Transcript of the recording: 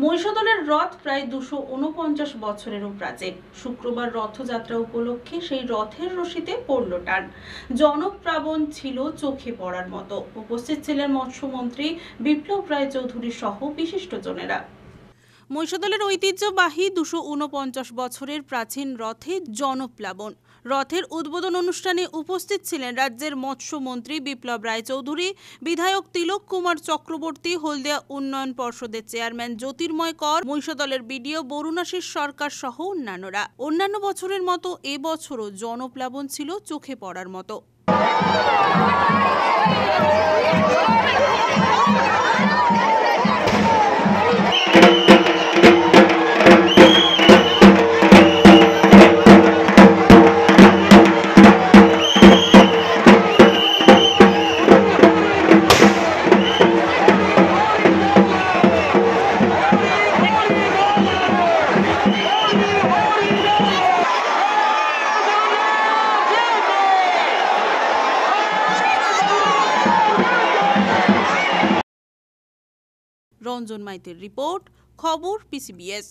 মহিষাদলের রথ প্রায় 249 বছরেরও প্রাচীন। শুক্রবার রথযাত্রা উপলক্ষে সেই রথের রশিতে পড়ল টান। জনপ্লাবন ছিল চোখে পড়ার মতো। উপস্থিত ছিলেন মৎস্যমন্ত্রী বিপ্লব রায়চৌধুরী সহ বিশিষ্টজনেরা। মহিষাদলের ঐতিহ্যবাহী 249 বছরের প্রাচীন রথে জনপ্লাবন। রথের উদ্বোধন অনুষ্ঠানে উপস্থিত ছিলেন রাজ্যের মৎস্যমন্ত্রী বিপ্লব রায়চৌধুরী, বিধায়ক তিলক কুমার চক্রবর্তী, হলদিয়া উন্নয়ন পর্ষদের চেয়ারম্যান জ্যোতির্ময় কর, মহিষাদলের বিডিও বরুণাশিস সরকার সহ অন্যান্যরা। অন্যান্য বছরের মতো এবছরও জনপ্লাবন ছিল চোখে পড়ার মতো। রঞ্জন মাইতির রিপোর্ট, খবর পিসিবিএস।